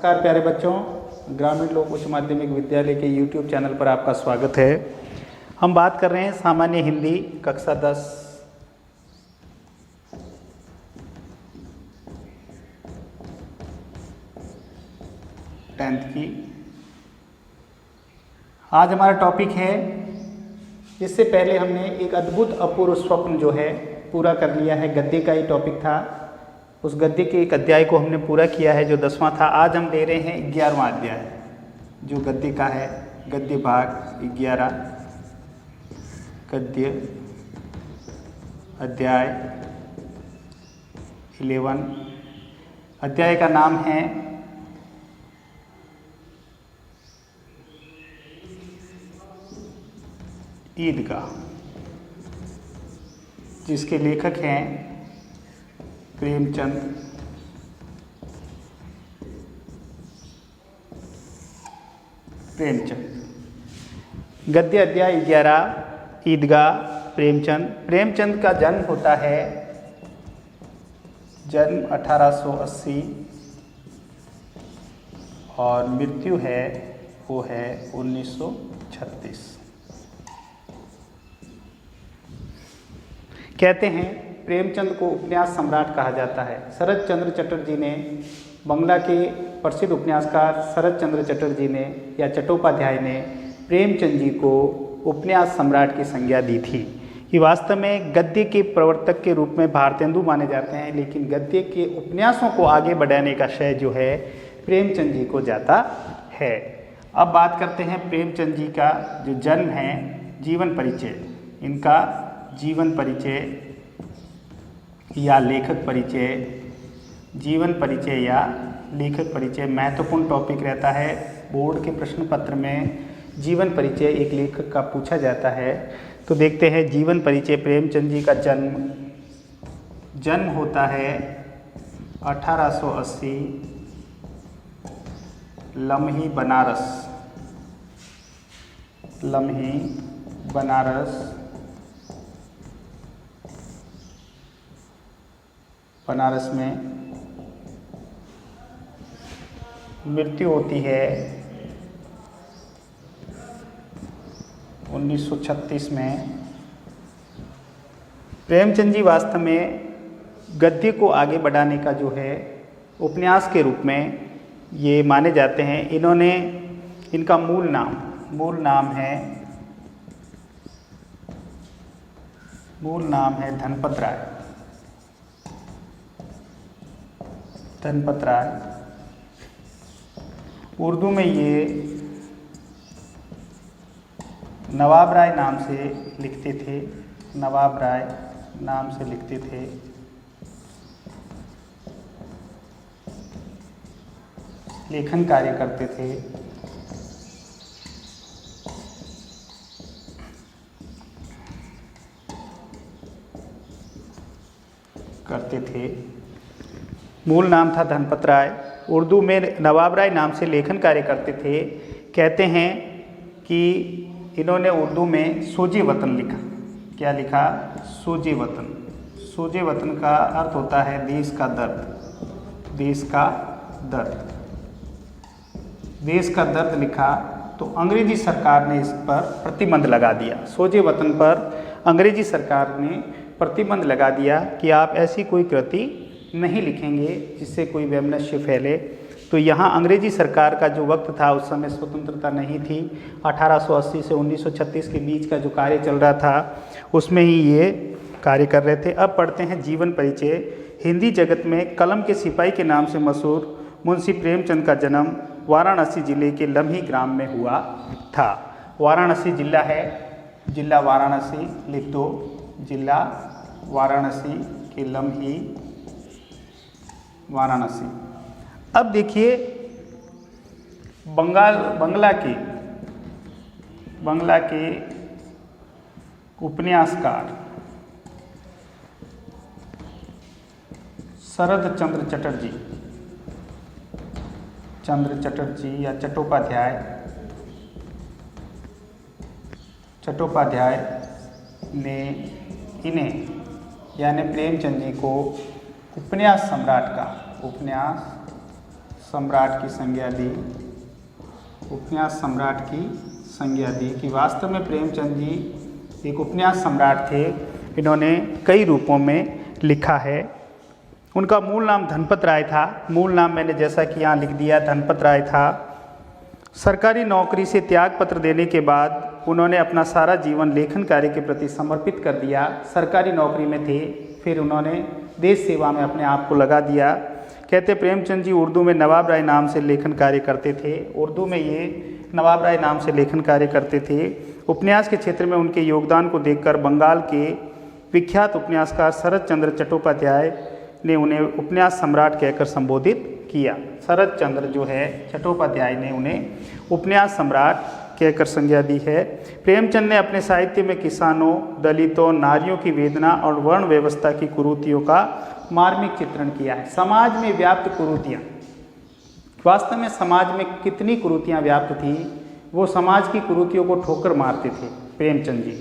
नमस्कार प्यारे बच्चों, ग्रामीण लोक उच्च माध्यमिक विद्यालय के YouTube चैनल पर आपका स्वागत है। हम बात कर रहे हैं सामान्य हिंदी कक्षा 10 10th की। आज हमारा टॉपिक है, इससे पहले हमने एक अद्भुत अपूर्व स्वप्न जो है पूरा कर लिया है। गद्य का ही टॉपिक था, उस गद्य के एक अध्याय को हमने पूरा किया है जो 10वां था। आज हम ले रहे हैं 11वां अध्याय जो गद्य का है। गद्य भाग 11, गद्य अध्याय 11। अध्याय का नाम है ईदगाह, जिसके लेखक हैं प्रेमचंद। गद्य अध्याय 11 ईदगाह प्रेमचंद। प्रेमचंद का जन्म होता है, जन्म 1880 और मृत्यु है वो है 1936। कहते हैं प्रेमचंद को उपन्यास सम्राट कहा जाता है। शरद चंद्र चटर्जी ने, बंगला के प्रसिद्ध उपन्यासकार शरद चंद्र चटर्जी ने या चट्टोपाध्याय ने प्रेमचंद जी को उपन्यास सम्राट की संज्ञा दी थी। कि वास्तव में गद्य के प्रवर्तक के रूप में भारतेंदु माने जाते हैं, लेकिन गद्य के उपन्यासों को आगे बढ़ाने का श्रेय जो है प्रेमचंद जी को जाता है। अब बात करते हैं प्रेमचंद जी का जो जन्म है, जीवन परिचय। इनका जीवन परिचय या लेखक परिचय, जीवन परिचय या लेखक परिचय महत्वपूर्ण टॉपिक रहता है। बोर्ड के प्रश्न पत्र में जीवन परिचय एक लेखक का पूछा जाता है। तो देखते हैं जीवन परिचय। प्रेमचंद जी का जन्म होता है 1880 लम्ही बनारस में। मृत्यु होती है 1936 में। प्रेमचंद जी वास्तव में गद्य को आगे बढ़ाने का जो है उपन्यास के रूप में ये माने जाते हैं। इन्होंने, इनका मूल नाम धनपत राय। उर्दू में ये नवाब राय नाम से लिखते थे। लेखन कार्य करते थे। मूल नाम था धनपत राय। उर्दू में नवाब राय नाम से लेखन कार्य करते थे। कहते हैं कि इन्होंने उर्दू में सोजे वतन लिखा। क्या लिखा? सोजे वतन। सोजे वतन का अर्थ होता है देश का दर्द। देश का दर्द लिखा तो अंग्रेजी सरकार ने इस पर प्रतिबंध लगा दिया। सोजे वतन पर अंग्रेजी सरकार ने प्रतिबंध लगा दिया कि आप ऐसी कोई कृति नहीं लिखेंगे जिससे कोई वैमनस्य फैले। तो यहाँ अंग्रेजी सरकार का जो वक्त था, उस समय स्वतंत्रता नहीं थी। 1880 से 1936 के बीच का जो कार्य चल रहा था, उसमें ही ये कार्य कर रहे थे। अब पढ़ते हैं जीवन परिचय। हिंदी जगत में कलम के सिपाही के नाम से मशहूर मुंशी प्रेमचंद का जन्म वाराणसी जिले के लम्ही ग्राम में हुआ था। वाराणसी जिला है, जिला वाराणसी लिख दो, जिला वाराणसी के लम्ही वाराणसी। अब देखिए बंगला के उपन्यासकार शरद चंद्र चटर्जी या चट्टोपाध्याय ने इन्हें यानी प्रेमचंद जी को उपन्यास सम्राट की संज्ञा दी, उपन्यास सम्राट की संज्ञा दी कि वास्तव में प्रेमचंद जी एक उपन्यास सम्राट थे। इन्होंने कई रूपों में लिखा है। उनका मूल नाम धनपत राय था। मूल नाम मैंने जैसा कि यहाँ लिख दिया धनपत राय था। सरकारी नौकरी से त्याग पत्र देने के बाद उन्होंने अपना सारा जीवन लेखन कार्य के प्रति समर्पित कर दिया। सरकारी नौकरी में थे, फिर उन्होंने देश सेवा में अपने आप को लगा दिया। कहते प्रेमचंद जी उर्दू में नवाब राय नाम से लेखन कार्य करते थे। उर्दू में ये नवाब राय नाम से लेखन कार्य करते थे। उपन्यास के क्षेत्र में उनके योगदान को देखकर बंगाल के विख्यात उपन्यासकार शरद चंद्र चट्टोपाध्याय ने उन्हें उपन्यास सम्राट कहकर संबोधित किया। शरद चंद्र जो है चट्टोपाध्याय ने उन्हें उपन्यास सम्राट कहकर संज्ञा दी है। प्रेमचंद ने अपने साहित्य में किसानों, दलितों, नारियों की वेदना और वर्ण व्यवस्था की कुरीतियों का मार्मिक चित्रण किया है। समाज में व्याप्त कुरीतियाँ, वास्तव में समाज में कितनी कुरीतियाँ व्याप्त थी, वो समाज की कुरीतियों को ठोकर मारते थे प्रेमचंद जी।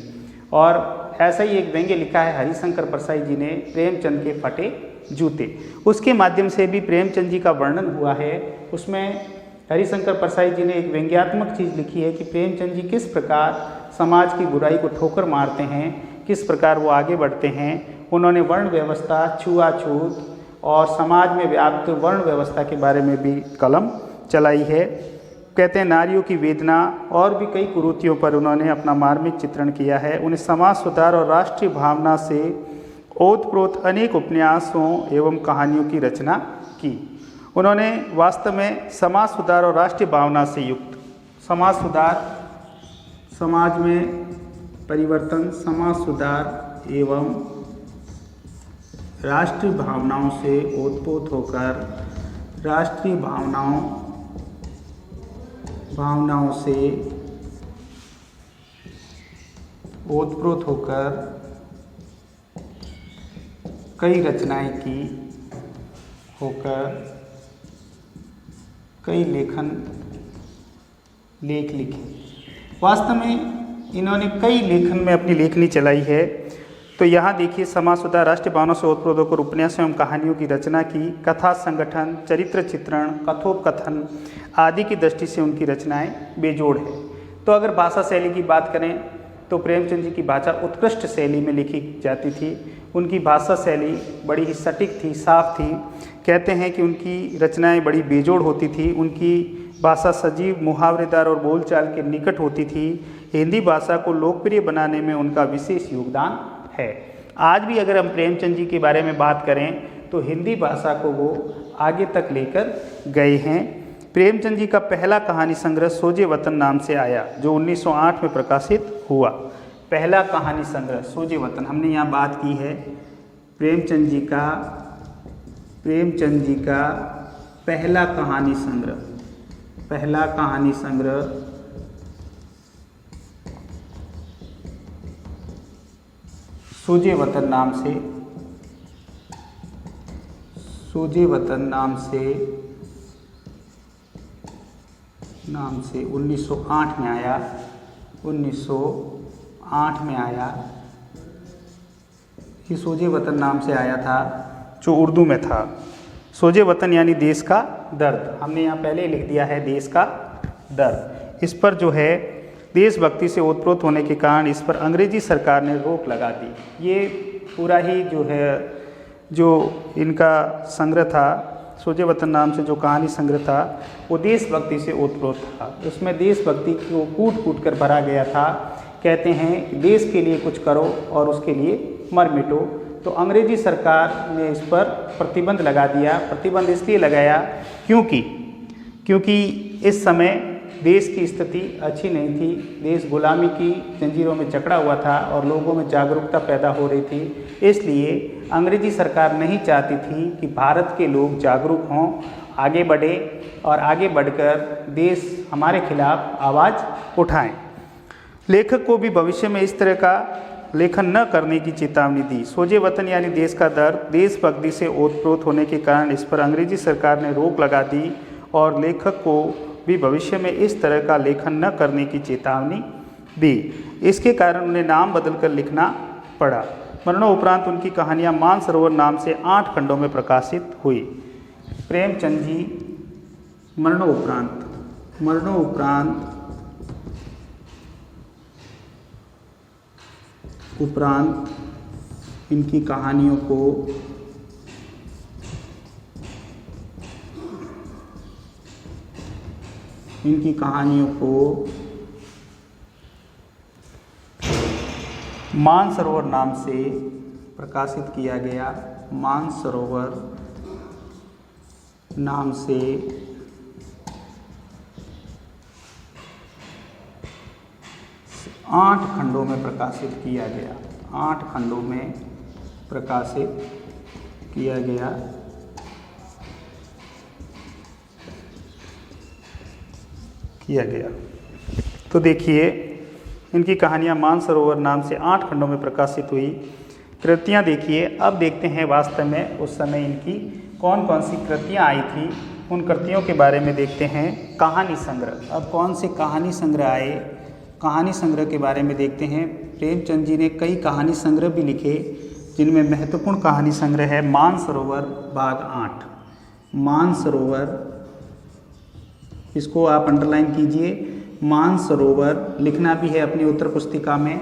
और ऐसा ही एक व्यंग्य लिखा है हरिशंकर परसाई जी ने, प्रेमचंद के फटे जूते। उसके माध्यम से भी प्रेमचंद जी का वर्णन हुआ है। उसमें हरिशंकर परसाई जी ने एक व्यंग्यात्मक चीज़ लिखी है कि प्रेमचंद जी किस प्रकार समाज की बुराई को ठोकर मारते हैं, किस प्रकार वो आगे बढ़ते हैं। उन्होंने वर्ण व्यवस्था, छुआछूत और समाज में व्याप्त वर्ण व्यवस्था के बारे में भी कलम चलाई है। कहते हैं नारियों की वेदना और भी कई कुरीतियों पर उन्होंने अपना मार्मिक चित्रण किया है। उन्हें समाज सुधार और राष्ट्रीय भावना से ओतप्रोत अनेक उपन्यासों एवं कहानियों की रचना की। उन्होंने वास्तव में समाज सुधार और राष्ट्रीय भावना से युक्त समाज सुधार, समाज में परिवर्तन, समाज सुधार एवं राष्ट्रीय भावनाओं से ओतप्रोत होकर राष्ट्रीय भावनाओं से ओतप्रोत होकर कई रचनाएं की, होकर कई लेख लिखे। वास्तव में इन्होंने कई लेखन में अपनी लेखनी चलाई है। तो यहाँ देखिए समाज सुधार, राष्ट्रीय भावना से ओतप्रोत होकर उपन्यास एवं कहानियों की रचना की, कथा संगठन, चरित्र चित्रण, कथोपकथन आदि की दृष्टि से उनकी रचनाएं बेजोड़ है। तो अगर भाषा शैली की बात करें तो प्रेमचंद जी की भाषा उत्कृष्ट शैली में लिखी जाती थी। उनकी भाषा शैली बड़ी ही सटीक थी, साफ थी। कहते हैं कि उनकी रचनाएं बड़ी बेजोड़ होती थी। उनकी भाषा सजीव, मुहावरेदार और बोलचाल के निकट होती थी। हिंदी भाषा को लोकप्रिय बनाने में उनका विशेष योगदान है। आज भी अगर हम प्रेमचंद जी के बारे में बात करें तो हिंदी भाषा को वो आगे तक लेकर गए हैं। प्रेमचंद जी का पहला कहानी संग्रह सोजे वतन नाम से आया, जो 1908 में प्रकाशित हुआ। पहला कहानी संग्रह सोजे वतन, हमने यहाँ बात की है प्रेमचंद जी का पहला कहानी संग्रह सोजे वतन नाम से 1908 में आया। 1908 में आया। ये सोजे वतन नाम से आया था, जो उर्दू में था। सोजे वतन यानी देश का दर्द। हमने यहाँ पहले ही लिख दिया है देश का दर्द। इस पर जो है देशभक्ति से ओतप्रोत होने के कारण इस पर अंग्रेजी सरकार ने रोक लगा दी। ये पूरा ही जो इनका संग्रह था, सोजे वतन नाम से जो कहानी संग्रह था, वो देशभक्ति से ओतप्रोत था। उसमें देशभक्ति को कूट कूट कर भरा गया था। कहते हैं देश के लिए कुछ करो और उसके लिए मर मिटो। तो अंग्रेजी सरकार ने इस पर प्रतिबंध लगा दिया। प्रतिबंध इसलिए लगाया क्योंकि इस समय देश की स्थिति अच्छी नहीं थी। देश गुलामी की जंजीरों में जकड़ा हुआ था और लोगों में जागरूकता पैदा हो रही थी। इसलिए अंग्रेजी सरकार नहीं चाहती थी कि भारत के लोग जागरूक हों, आगे बढ़े और आगे बढ़कर देश हमारे खिलाफ आवाज़ उठाएं। लेखक को भी भविष्य में इस तरह का लेखन न करने की चेतावनी दी। सोजे वतन यानी देश का दर्द देशभक्ति से ओतप्रोत होने के कारण इस पर अंग्रेजी सरकार ने रोक लगा दी और लेखक को भी भविष्य में इस तरह का लेखन न करने की चेतावनी दी। इसके कारण उन्हें नाम बदलकर लिखना पड़ा। मरणोपरांत उनकी कहानियाँ मानसरोवर नाम से 8 खंडों में प्रकाशित हुई। प्रेमचंद जी उपरांत इनकी कहानियों को मानसरोवर नाम से प्रकाशित किया गया। मानसरोवर नाम से 8 खंडों में प्रकाशित किया गया। 8 खंडों में प्रकाशित किया गया। तो देखिए इनकी कहानियाँ मानसरोवर नाम से 8 खंडों में प्रकाशित हुई। कृतियाँ देखिए। अब देखते हैं वास्तव में उस समय इनकी कौन कौन सी कृतियाँ आई थी, उन कृतियों के बारे में देखते हैं। कहानी संग्रह। अब कौन से कहानी संग्रह आए, कहानी संग्रह के बारे में देखते हैं। प्रेमचंद जी ने कई कहानी संग्रह भी लिखे, जिनमें महत्वपूर्ण कहानी संग्रह है मानसरोवर भाग 8। मानसरोवर, इसको आप अंडरलाइन कीजिए। मानसरोवर लिखना भी है अपनी उत्तर पुस्तिका में।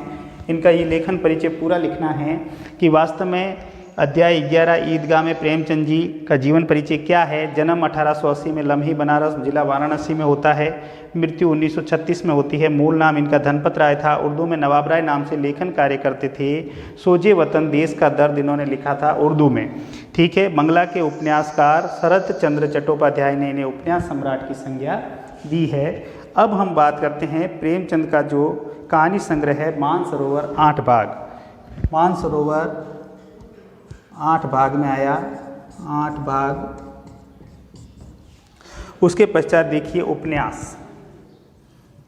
इनका ये लेखन परिचय पूरा लिखना है कि वास्तव में अध्याय 11 ईदगाह में प्रेमचंद जी का जीवन परिचय क्या है। जन्म 1880 में लम्ही बनारस जिला वाराणसी में होता है। मृत्यु 1936 में होती है। मूल नाम इनका धनपत राय था। उर्दू में नवाब राय नाम से लेखन कार्य करते थे। सोजे वतन देश का दर्द इन्होंने लिखा था उर्दू में। ठीक है। बंगला के उपन्यासकार शरत चंद्र चट्टोपाध्याय ने इन्हें उपन्यास सम्राट की संज्ञा दी है। अब हम बात करते हैं प्रेमचंद का जो कहानी संग्रह है मानसरोवर 8 भाग। मानसरोवर 8 भाग में आया। 8 भाग। उसके पश्चात देखिए उपन्यास।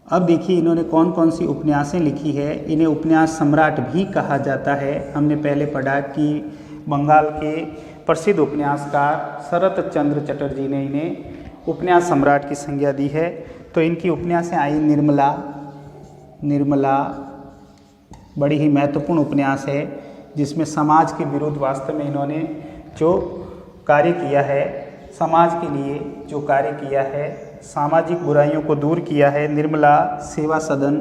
अब देखिए इन्होंने कौन कौन सी उपन्यासें लिखी है। इन्हें उपन्यास सम्राट भी कहा जाता है। हमने पहले पढ़ा कि बंगाल के प्रसिद्ध उपन्यासकार शरत चंद्र चटर्जी ने इन्हें उपन्यास सम्राट की संज्ञा दी है। तो इनकी उपन्यासें आई निर्मला बड़ी ही महत्वपूर्ण उपन्यास है, जिसमें समाज के विरुद्ध वास्तव में इन्होंने जो कार्य किया है, समाज के लिए जो कार्य किया है, सामाजिक बुराइयों को दूर किया है। निर्मला, सेवा सदन,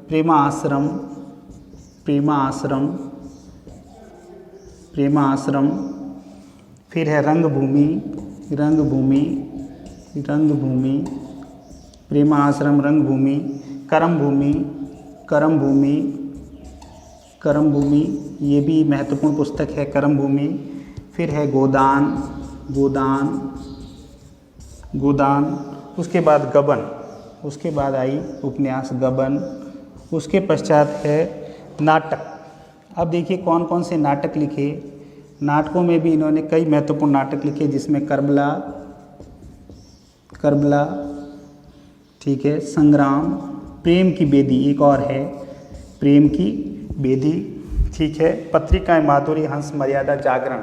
प्रेमा आश्रम, फिर है रंगभूमि, प्रेमा आश्रम, रंगभूमि, करम भूमि, ये भी महत्वपूर्ण पुस्तक है करम भूमि। फिर है गोदान, उसके बाद गबन, उसके बाद आई उपन्यास गबन। उसके पश्चात है नाटक। अब देखिए कौन कौन से नाटक लिखे। नाटकों में भी इन्होंने कई महत्वपूर्ण नाटक लिखे, जिसमें करबला, ठीक है, संग्राम, प्रेम की बेदी, एक और है प्रेम की बेदी, ठीक है। पत्रिकाएं माधुरी, हंस, मर्यादा, जागरण,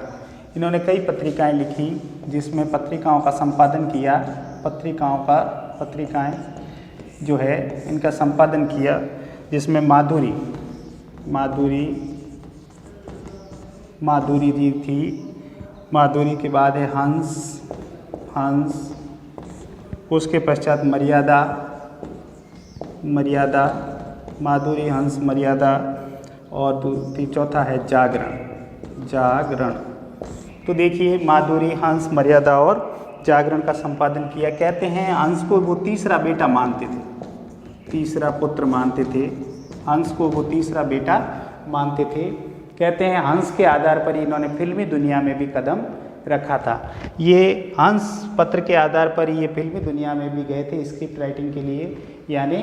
इन्होंने कई पत्रिकाएं लिखी, जिसमें पत्रिकाओं का संपादन किया। पत्रिकाएं जो है इनका संपादन किया, जिसमें माधुरी जी थी। माधुरी के बाद है हंस, उसके पश्चात मर्यादा, माधुरी, हंस, मर्यादा, और चौथा है जागरण। तो देखिए माधुरी, हंस, मर्यादा और जागरण का संपादन किया। कहते हैं हंस को वो तीसरा बेटा मानते थे, तीसरा पुत्र मानते थे। हंस को वो तीसरा बेटा मानते थे। कहते हैं हंस के आधार पर इन्होंने फिल्मी दुनिया में भी कदम रखा था। ये हंस पत्र के आधार पर ये फिल्मी दुनिया में भी गए थे स्क्रिप्ट राइटिंग के लिए, यानी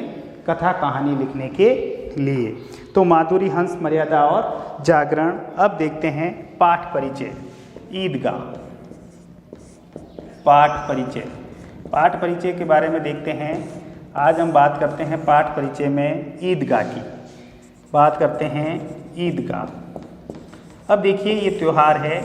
कथा कहानी लिखने के लिए। तो माधुरी, हंस, मर्यादा और जागरण। अब देखते हैं पाठ परिचय। ईदगाह, पाठ परिचय के बारे में देखते हैं। आज हम बात करते हैं पाठ परिचय में ईदगाह की। बात करते हैं ईदगाह। अब देखिए ये त्यौहार है,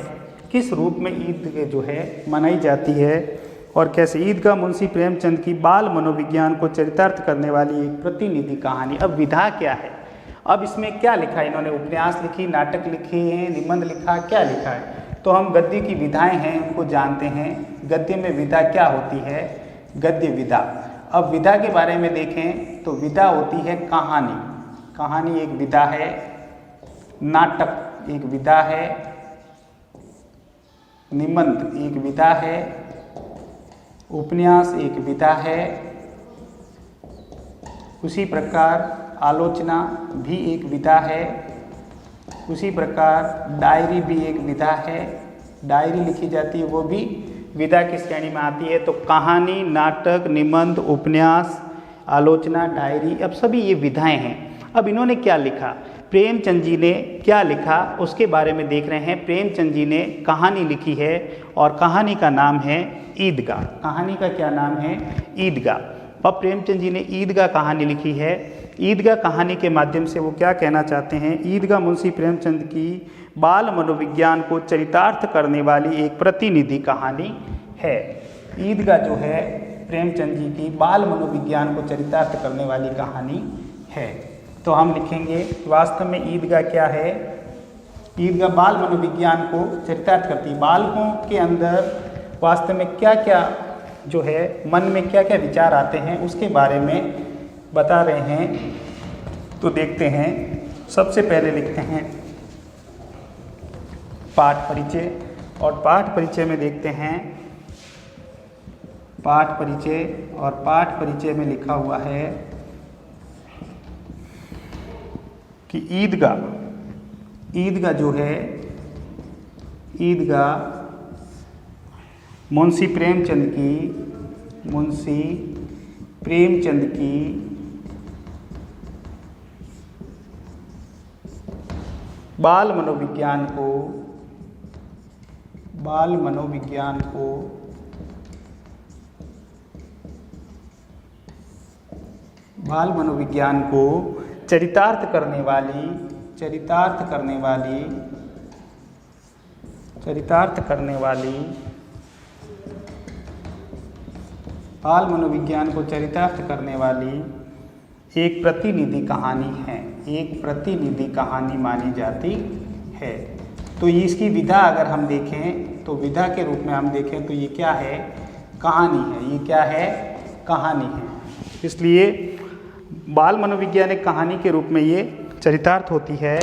किस रूप में ईद जो है मनाई जाती है और कैसे। ईदगाह मुंशी प्रेमचंद की बाल मनोविज्ञान को चरितार्थ करने वाली एक प्रतिनिधि कहानी। अब विधा क्या है, अब इसमें क्या लिखा है, इन्होंने उपन्यास लिखी, नाटक लिखे हैं, निबंध लिखा, क्या लिखा है? तो हम गद्य की विधाएं हैं उनको जानते हैं। गद्य में विधा क्या होती है? गद्य विधा। अब विधा के बारे में देखें तो विधा होती है कहानी, कहानी एक विधा है, नाटक एक विधा है, निबंध एक विधा है, उपन्यास एक विधा है, उसी प्रकार आलोचना भी एक विधा है, उसी प्रकार डायरी भी एक विधा है, डायरी लिखी जाती है वो भी विधा की श्रेणी में आती है। तो कहानी, नाटक, निबंध, उपन्यास, आलोचना, डायरी, अब सभी ये विधाएं हैं। अब इन्होंने क्या लिखा, प्रेमचंद जी ने क्या लिखा उसके बारे में देख रहे हैं। प्रेमचंद जी ने कहानी लिखी है और कहानी का नाम है ईदगाह। कहानी का क्या नाम है? ईदगाह। अब प्रेमचंद जी ने ईदगाह कहानी लिखी है। ईदगाह कहानी के माध्यम से वो क्या कहना चाहते हैं? ईदगाह मुंशी प्रेमचंद की बाल मनोविज्ञान को चरितार्थ करने वाली एक प्रतिनिधि कहानी है। ईदगाह जो है प्रेमचंद जी की बाल मनोविज्ञान को चरितार्थ करने वाली कहानी है। तो हम लिखेंगे वास्तव में ईदगाह क्या है? ईदगाह बाल मनोविज्ञान को चरितार्थ करती है। बालकों के अंदर वास्तव में क्या क्या जो है मन में क्या क्या विचार आते हैं उसके बारे में बता रहे हैं। तो देखते हैं, सबसे पहले लिखते हैं पाठ परिचय, और पाठ परिचय में देखते हैं पाठ परिचय, और पाठ परिचय में लिखा हुआ है कि ईदगाह जो है, ईदगाह मुंशी प्रेमचंद की बाल मनोविज्ञान को चरितार्थ करने वाली बाल मनोविज्ञान को चरितार्थ करने वाली एक प्रतिनिधि कहानी है, एक प्रतिनिधि कहानी मानी जाती है। तो इसकी विधा अगर हम देखें तो विधा के रूप में हम देखें तो ये क्या है? कहानी है। ये क्या है? कहानी है। इसलिए बाल मनोविज्ञान एक कहानी के रूप में ये चरितार्थ होती है।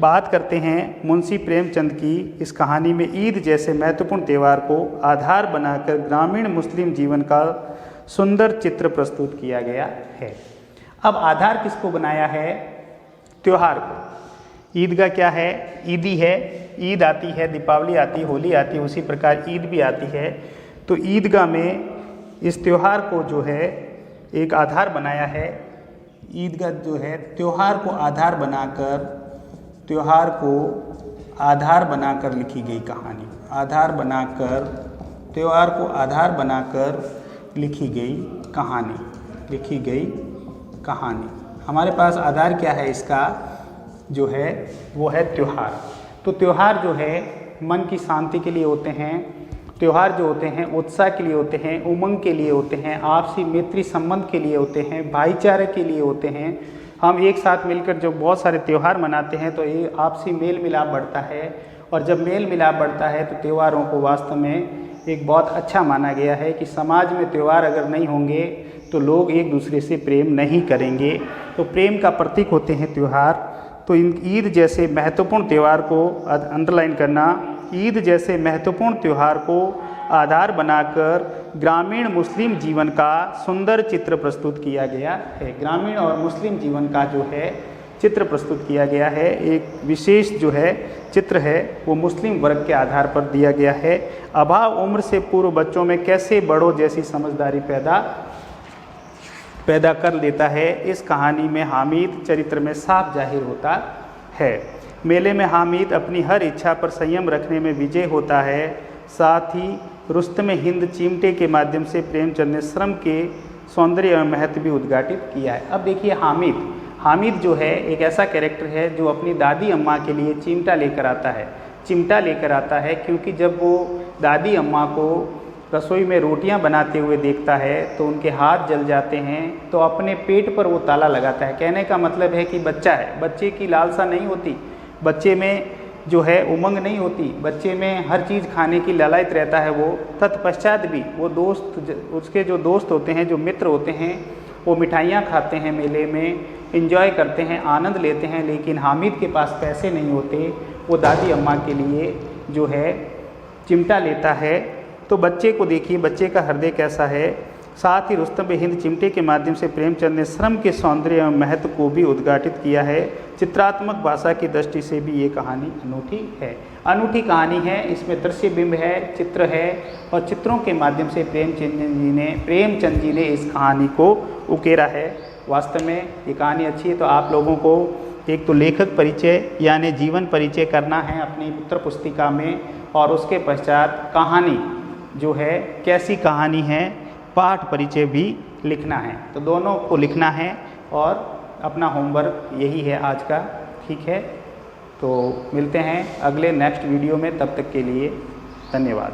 बात करते हैं मुंशी प्रेमचंद की। इस कहानी में ईद जैसे महत्वपूर्ण त्यौहार को आधार बनाकर ग्रामीण मुस्लिम जीवन का सुंदर चित्र प्रस्तुत किया गया है। अब आधार किसको बनाया है? त्यौहार को। ईदगाह क्या है? ईदी है। ईद आती है, दीपावली आती है, होली आती है, उसी प्रकार ईद भी आती है। तो ईदगाह में इस त्यौहार को जो है एक आधार बनाया है। ईदगाह जो है त्यौहार को आधार बनाकर लिखी गई कहानी, त्यौहार को आधार बनाकर लिखी गई कहानी। हमारे पास आधार क्या है इसका? जो है वो है त्यौहार। तो त्यौहार जो है मन की शांति के लिए होते हैं। त्यौहार जो होते हैं उत्साह के लिए होते हैं, उमंग के लिए होते हैं, आपसी मैत्री संबंध के लिए होते हैं, भाईचारे के लिए होते हैं। हम एक साथ मिलकर जो बहुत सारे त्यौहार मनाते हैं तो ये आपसी मेल मिलाप बढ़ता है, और जब मेल मिलाप बढ़ता है तो त्योहारों को वास्तव में एक बहुत अच्छा माना गया है कि समाज में त्यौहार अगर नहीं होंगे तो लोग एक दूसरे से प्रेम नहीं करेंगे। तो प्रेम का प्रतीक होते हैं त्यौहार। तो इन ईद जैसे महत्वपूर्ण त्यौहार को अंडरलाइन करना, ईद जैसे महत्वपूर्ण त्यौहार को आधार बनाकर ग्रामीण मुस्लिम जीवन का सुंदर चित्र प्रस्तुत किया गया है। ग्रामीण और मुस्लिम जीवन का जो है चित्र प्रस्तुत किया गया है। एक विशेष जो है चित्र है वो मुस्लिम वर्ग के आधार पर दिया गया है। अभाव उम्र से पूर्व बच्चों में कैसे बड़ों जैसी समझदारी पैदा कर लेता है, इस कहानी में हामिद चरित्र में साफ जाहिर होता है। मेले में हामिद अपनी हर इच्छा पर संयम रखने में विजय होता है। साथ ही रुस्तमे हिंद चिमटे के माध्यम से प्रेमचंद ने श्रम के सौंदर्य एवं महत्व भी उद्घाटित किया है। अब देखिए हामिद जो है एक ऐसा कैरेक्टर है जो अपनी दादी अम्मा के लिए चिमटा लेकर आता है। क्योंकि जब वो दादी अम्मा को रसोई में रोटियां बनाते हुए देखता है तो उनके हाथ जल जाते हैं, तो अपने पेट पर वो ताला लगाता है। कहने का मतलब है कि बच्चा है, बच्चे की लालसा नहीं होती, बच्चे में जो है उमंग नहीं होती, बच्चे में हर चीज़ खाने की लालच रहता है वो। तत्पश्चात भी वो उसके जो दोस्त होते हैं, जो मित्र होते हैं, वो मिठाइयाँ खाते हैं, मेले में एंजॉय करते हैं, आनंद लेते हैं, लेकिन हामिद के पास पैसे नहीं होते। वो दादी अम्मा के लिए जो है चिमटा लेता है। तो बच्चे को देखिए, बच्चे का हृदय कैसा है। साथ ही रुस्तम-ए-हिंद चिमटे के माध्यम से प्रेमचंद ने श्रम के सौंदर्य एवं महत्व को भी उद्घाटित किया है। चित्रात्मक भाषा की दृष्टि से भी ये कहानी अनूठी है। अनूठी कहानी है, इसमें दृश्य बिंब है, चित्र है, और चित्रों के माध्यम से प्रेमचंद जी ने इस कहानी को उकेरा है। वास्तव में ये कहानी अच्छी है। तो आप लोगों को एक तो लेखक परिचय यानी जीवन परिचय करना है अपनी पुत्र पुस्तिका में, और उसके पश्चात कहानी जो है कैसी कहानी है, पाठ परिचय भी लिखना है। तो दोनों को लिखना है और अपना होमवर्क यही है आज का। ठीक है, तो मिलते हैं अगले नेक्स्ट वीडियो में, तब तक के लिए धन्यवाद।